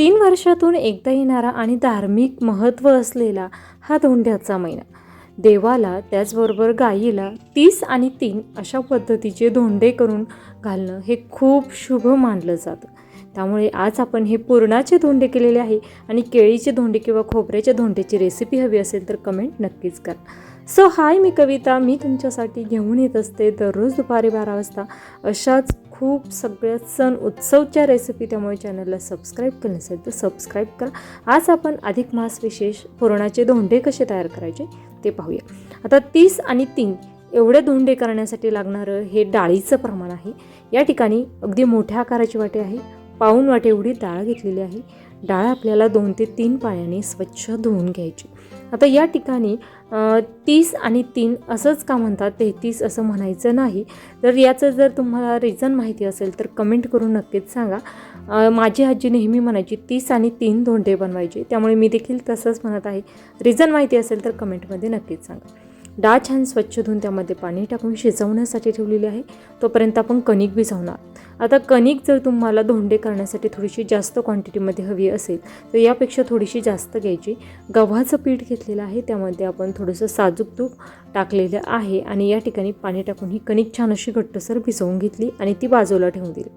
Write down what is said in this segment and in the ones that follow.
3 वर्षातून एकदा येणारा आणि धार्मिक महत्त्व असलेला हा धोंड्याचा महिना. देवाला त्याचबरोबर गायीला 30 आणि 3 अशा पद्धतीचे धोंडे करून घालणं हे खूप शुभ मानलं जातं. त्यामुळे आज आपण हे पुरणाचे धोंडे केलेले आहे आणि केळीचे धोंडे किंवा खोबऱ्याच्या धोंड्याची रेसिपी हवी असेल तर कमेंट नक्कीच करा. सो हाय, मी कविता. मी तुमच्यासाठी घेऊन येत असते दररोज दुपारी 12 वाजता अशाच खूप सगळ्या सण उत्सवच्या रेसिपी. त्यामुळे चॅनलला सबस्क्राईब केलं नसेल तर सबस्क्राईब करा. आज आपण अधिक मास विशेष पुरणाचे धोंडे कसे तयार करायचे ते पाहूया. आता 30 आणि 3 एवढे धोंडे करण्यासाठी लागणारं हे डाळीचं प्रमाण आहे. या ठिकाणी अगदी मोठ्या आकाराची वाटी आहे. पाऊण वाटी एवढी डाळ घेतलेली आहे. डाळ आपल्याला 2 ते 3 पाण्याने स्वच्छ धुवून घ्यायची. आता या ठिकाणी 30 आणि 3 असंच का म्हणतात, 33 असं म्हणायचं नाही. तर याचं जर तुम्हाला रिझन माहिती असेल तर कमेंट करून नक्कीच सांगा. माझी आजी नेहमी म्हणायची 30 आणि 3 धोंडे बनवायचे, त्यामुळे मी देखील तसंच म्हणत आहे. रिझन माहिती असेल तर कमेंटमध्ये नक्कीच सांगा. डाळ छान स्वच्छ धुवून त्यामध्ये पाणी टाकून शिजवण्यासाठी ठेवलेली आहे. तोपर्यंत आपण कणिक भिजवणार. आता कणिक जर तुम्हाला धोंडे करण्यासाठी थोडीशी जास्त क्वांटिटीमध्ये हवी असेल तर यापेक्षा थोडीशी जास्त घ्यायची. गव्हाचं पीठ घेतलेलं आहे, त्यामध्ये आपण थोडंसं साजूक तूप टाकलेलं आहे आणि या ठिकाणी पाणी टाकून ही कणिक छान अशी घट्टसर भिजवून घेतली आणि ती बाजूला ठेवून दिली.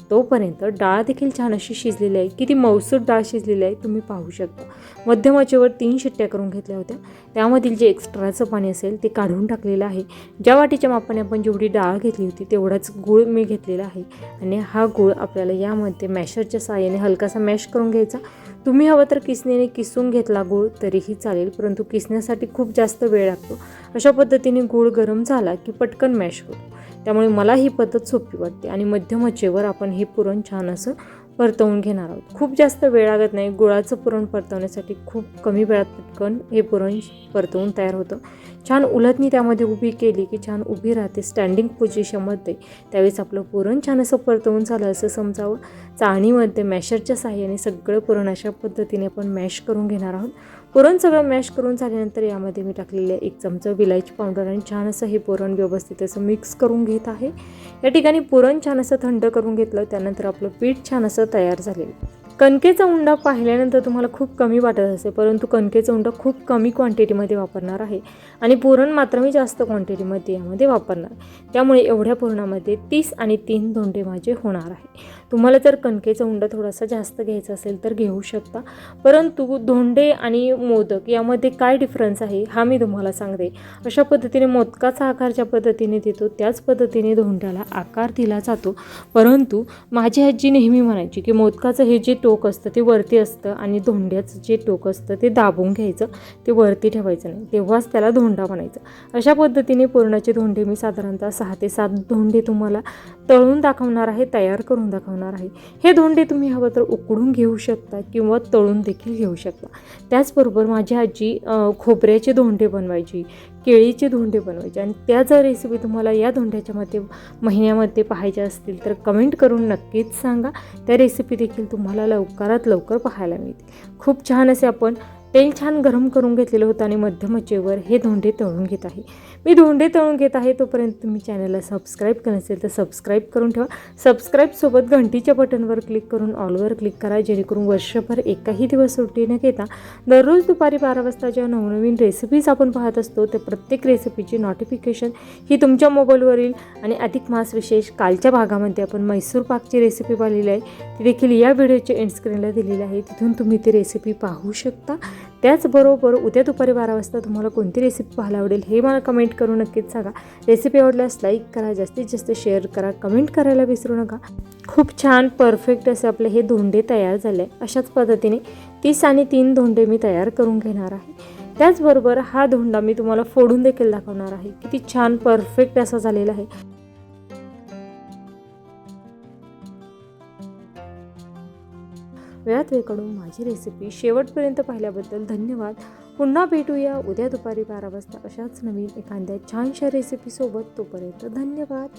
तोपर्यंत डाळ देखील छान अशी शिजलेली आहे. किती मौसूर डाळ शिजलेली आहे तुम्ही पाहू शकता. मध्यम आचेवर 3 शिट्ट्या करून घेतल्या होत्या. त्यामधील जे एक्स्ट्राचं पाणी असेल ते काढून टाकलेलं आहे. ज्या वाटीच्या मापाने आपण जेवढी डाळ घेतली होती तेवढाच गूळ मी घेतलेला आहे आणि हा गूळ आपल्याला यामध्ये मॅशरच्या साहाय्याने हलकासा मॅश करून घ्यायचा. तुम्ही हवं तर किसणीने किसून घेतला गूळ तरीही चालेल, परंतु किसण्यासाठी खूप जास्त वेळ लागतो. अशा पद्धतीने गूळ गरम झाला की पटकन मॅश होतो. त्यामुळे मला ही पद्धत सोपी वाटते आणि मध्यम आचेवर आपण हे पुरण छान असं परतवून घेणार आहोत. खूप जास्त वेळ लागत नाही. गुळाचं पुरण परतवण्यासाठी खूप कमी वेळात पटकन हे पुरण परतवून तयार होतं. छान उलटणी त्यामध्ये उभी केली की छान उभी राहते स्टँडिंग पोझिशनमध्ये. त्यावेळेस आपलं पुरण छान असं परतवून झालं असं समजावं. चाळणीमध्ये मॅशरच्या साहाय्याने सगळं पुरण अशा पद्धतीने आपण मॅश करून घेणार आहोत. पुरण सगळं मॅश करून झाल्यानंतर यामध्ये मी टाकलेले 1 चमचा विलायची पावडर आणि छान असं हे पुरण व्यवस्थित असं मिक्स करून घेत आहे. या ठिकाणी पुरण छान असं थंड करून घेतलं. त्यानंतर आपलं पीठ छान असं तयार झालेलं. कणकेचा उंडा पाहिल्यानंतर तुम्हाला खूप कमी वाटत असेल, परंतु कणकेचा उंडा खूप कमी क्वांटिटीमध्ये वापरणार आहे आणि पुरण मात्र मी जास्त क्वांटिटीमध्ये यामध्ये वापरणार. त्यामुळे एवढ्या पुरणामध्ये 30 आणि 3 धोंडे माझे होणार आहे. तुम्हाला जर कणकेचा उंडा थोडासा जास्त घ्यायचा असेल तर घेऊ शकता, परंतु धोंडे आणि मोदक यामध्ये काय डिफरन्स आहे हा मी तुम्हाला सांगते. अशा पद्धतीने मोदकाचा आकार ज्या पद्धतीने देतो त्याच पद्धतीने धोंड्याला आकार दिला जातो. परंतु माझी आजी नेहमी म्हणायची की मोदकाचं हे जे टोक असतं ते वरती असतं आणि धोंड्याचं जे टोक असतं ते दाबून घ्यायचं, ते वरती ठेवायचं नाही, तेव्हाच त्याला धोंडा म्हणायचं. अशा पद्धतीने पुरणाचे धोंडे मी साधारणतः 6 ते 7 धोंडे तुम्हाला तळून दाखवणार आहे, तयार करून दाखवणार आहे. हे धोंडे तुम्ही हवं तर उकडून घेऊ शकता किंवा तळून देखील घेऊ शकता. त्याचबरोबर माझी आजी खोबऱ्याचे धोंडे बनवायची, केळीचे धोंडे बनवायचे आणि त्या जर रेसिपी तुम्हाला या धोंड्याच्या महिन्यामध्ये पाहायच्या असतील तर कमेंट करून नक्कीच सांगा. त्या रेसिपी देखील तुम्हाला लवकरात लवकर पाहायला मिळतील. खूप छान असे आपण तेल छान गरम करून घेतलेलं होतं आणि मध्यम आचेवर हे धोंडे तळून घेत आहे. मी धोंडे तळून घेत आहे तोपर्यंत तुम्ही चॅनलला सबस्क्राईब केलं नसेल तर सबस्क्राईब करून ठेवा. सबस्क्राईबसोबत घंटीच्या बटनवर क्लिक करून ऑलवर क्लिक करा, जेणेकरून वर्षभर एकही दिवस सुट्टी न घेता दररोज दुपारी 12 वाजता ज्या नवनवीन रेसिपीज आपण पाहत असतो त्या प्रत्येक रेसिपीची नोटिफिकेशन ही तुमच्या मोबाईलवरील. आणि अधिक मास विशेष कालच्या भागामध्ये आपण म्हैसूर पाकची रेसिपी पाहिलेली आहे, ती देखील या व्हिडिओच्या एंड स्क्रीनला दिलेली आहे. तिथून तुम्ही ती रेसिपी पाहू शकता. त्याचबरोबर उद्या दुपारी 12 वाजता तुम्हाला कोणती रेसिपी पाहायला आवडेल हे मला कमेंट करून नक्कीच सांगा. रेसिपी आवडल्यास लाईक करा, जास्तीत जास्त शेअर करा, कमेंट करायला विसरू नका. खूप छान परफेक्ट असे आपले हे धोंडे तयार झाले. अशाच पद्धतीने 30 आणि 3 धोंडे मी तयार करून घेणार आहे. त्याचबरोबर हा धोंडा मी तुम्हाला फोडून देखील दाखवणार आहे. किती छान परफेक्ट असा झालेला आहे. वेळात वेळ काढून माझी रेसिपी शेवटपर्यंत पाहिल्याबद्दल धन्यवाद. पुन्हा भेटूया उद्या दुपारी 12 वाजता अशाच नवीन एखाद्या छानशा रेसिपीसोबत. तोपर्यंत धन्यवाद.